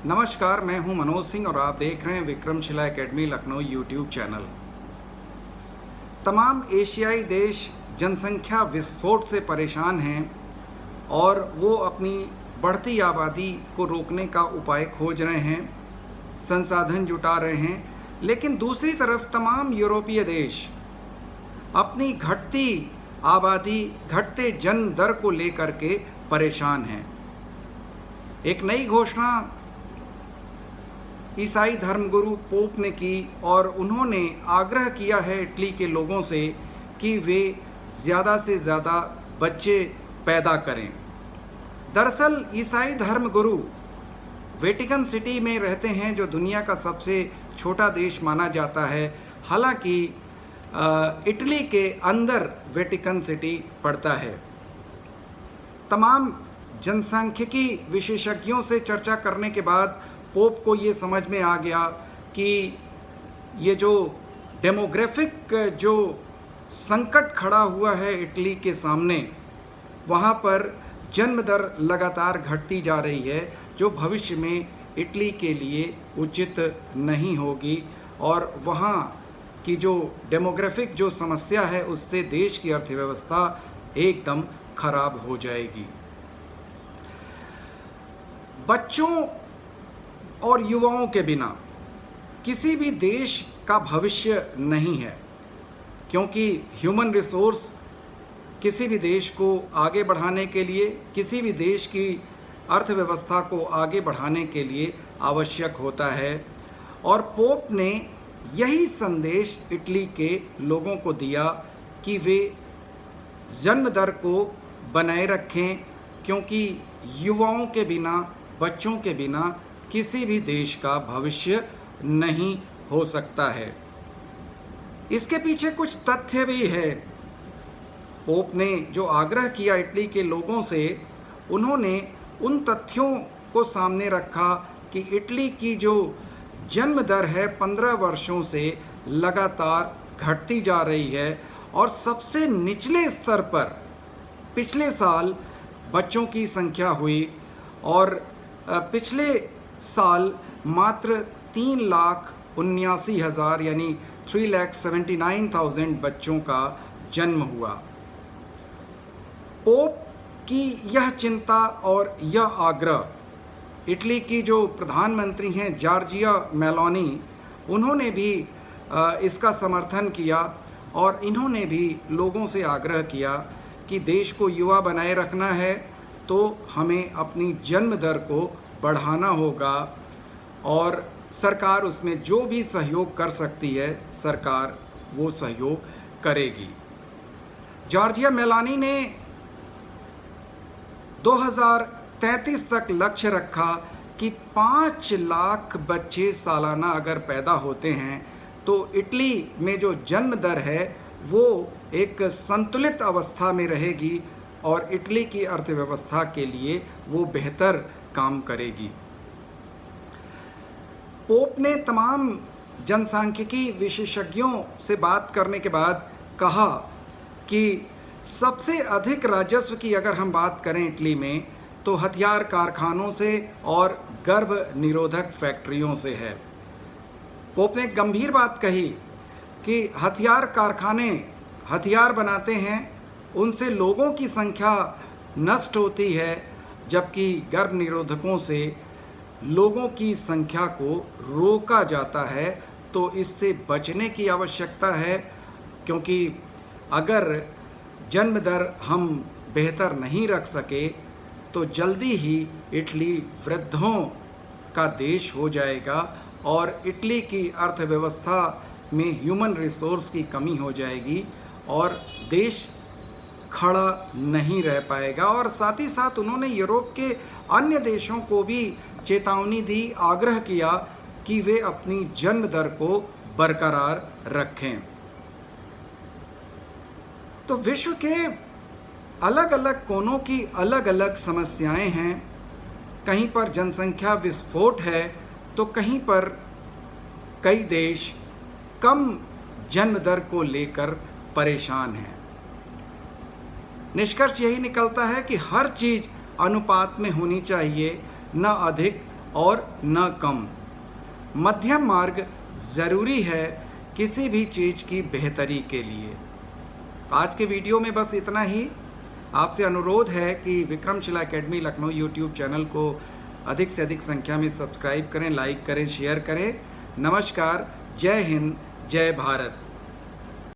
नमस्कार, मैं हूं मनोज सिंह और आप देख रहे हैं Vikramshila academy Lucknow YouTube channel. तमाम एशियाई देश जनसंख्या विस्फोट से परेशान हैं और वो अपनी बढ़ती आबादी को रोकने का उपाय खोज रहे हैं, संसाधन जुटा रहे हैं। लेकिन दूसरी तरफ तमाम यूरोपीय देश अपनी घटती आबादी, घटते जन्म दर को लेकर के परेशान हैं। एक नई घोषणा ईसाई धर्मगुरु पोप ने की और उन्होंने आग्रह किया है इटली के लोगों से कि वे ज़्यादा से ज़्यादा बच्चे पैदा करें। दरअसल ईसाई धर्मगुरु वेटिकन सिटी में रहते हैं, जो दुनिया का सबसे छोटा देश माना जाता है। हालांकि इटली के अंदर वेटिकन सिटी पड़ता है। तमाम जनसांख्यिकी विशेषज्ञों से चर्चा करने के बाद पोप को ये समझ में आ गया कि ये जो डेमोग्राफिक जो संकट खड़ा हुआ है इटली के सामने, वहाँ पर जन्म दर लगातार घटती जा रही है, जो भविष्य में इटली के लिए उचित नहीं होगी और वहाँ की जो डेमोग्राफिक जो समस्या है उससे देश की अर्थव्यवस्था एकदम खराब हो जाएगी। बच्चों और युवाओं के बिना किसी भी देश का भविष्य नहीं है, क्योंकि ह्यूमन रिसोर्स किसी भी देश को आगे बढ़ाने के लिए, किसी भी देश की अर्थव्यवस्था को आगे बढ़ाने के लिए आवश्यक होता है। और पोप ने यही संदेश इटली के लोगों को दिया कि वे जन्म दर को बनाए रखें, क्योंकि युवाओं के बिना, बच्चों के बिना किसी भी देश का भविष्य नहीं हो सकता है। इसके पीछे कुछ तथ्य भी है। पोप ने जो आग्रह किया इटली के लोगों से, उन्होंने उन तथ्यों को सामने रखा कि इटली की जो जन्म दर है 15 वर्षों से लगातार घटती जा रही है और सबसे निचले स्तर पर पिछले साल बच्चों की संख्या हुई और पिछले साल मात्र 3,79,000 यानी 3,79,000 बच्चों का जन्म हुआ। पोप की यह चिंता और यह आग्रह इटली की जो प्रधानमंत्री हैं जॉर्जिया मेलोनी, उन्होंने भी इसका समर्थन किया और इन्होंने भी लोगों से आग्रह किया कि देश को युवा बनाए रखना है तो हमें अपनी जन्म दर को बढ़ाना होगा और सरकार उसमें जो भी सहयोग कर सकती है, सरकार वो सहयोग करेगी। जॉर्जिया मेलोनी ने 2033 तक लक्ष्य रखा कि 5 लाख बच्चे सालाना अगर पैदा होते हैं तो इटली में जो जन्म दर है वो एक संतुलित अवस्था में रहेगी और इटली की अर्थव्यवस्था के लिए वो बेहतर काम करेगी। पोप ने तमाम जनसांख्यिकी विशेषज्ञों से बात करने के बाद कहा कि सबसे अधिक राजस्व की अगर हम बात करें इटली में तो हथियार कारखानों से और गर्भ निरोधक फैक्ट्रियों से है। पोप ने गंभीर बात कही कि हथियार कारखाने हथियार बनाते हैं, उनसे लोगों की संख्या नष्ट होती है, जबकि गर्भ निरोधकों से लोगों की संख्या को रोका जाता है। तो इससे बचने की आवश्यकता है, क्योंकि अगर जन्म दर हम बेहतर नहीं रख सके तो जल्दी ही इटली वृद्धों का देश हो जाएगा और इटली की अर्थव्यवस्था में ह्यूमन रिसोर्स की कमी हो जाएगी और देश खड़ा नहीं रह पाएगा। और साथ ही साथ उन्होंने यूरोप के अन्य देशों को भी चेतावनी दी, आग्रह किया कि वे अपनी जन्म दर को बरकरार रखें। तो विश्व के अलग अलग कोनों की अलग अलग समस्याएं हैं। कहीं पर जनसंख्या विस्फोट है तो कहीं पर कई देश कम जन्म दर को लेकर परेशान हैं। निष्कर्ष यही निकलता है कि हर चीज़ अनुपात में होनी चाहिए, न अधिक और न कम। मध्यम मार्ग ज़रूरी है किसी भी चीज़ की बेहतरी के लिए। आज के वीडियो में बस इतना ही। आपसे अनुरोध है कि Vikramshila academy Lucknow YouTube channel को अधिक से अधिक संख्या में सब्सक्राइब करें, लाइक करें, शेयर करें। नमस्कार, जय हिंद, जय भारत।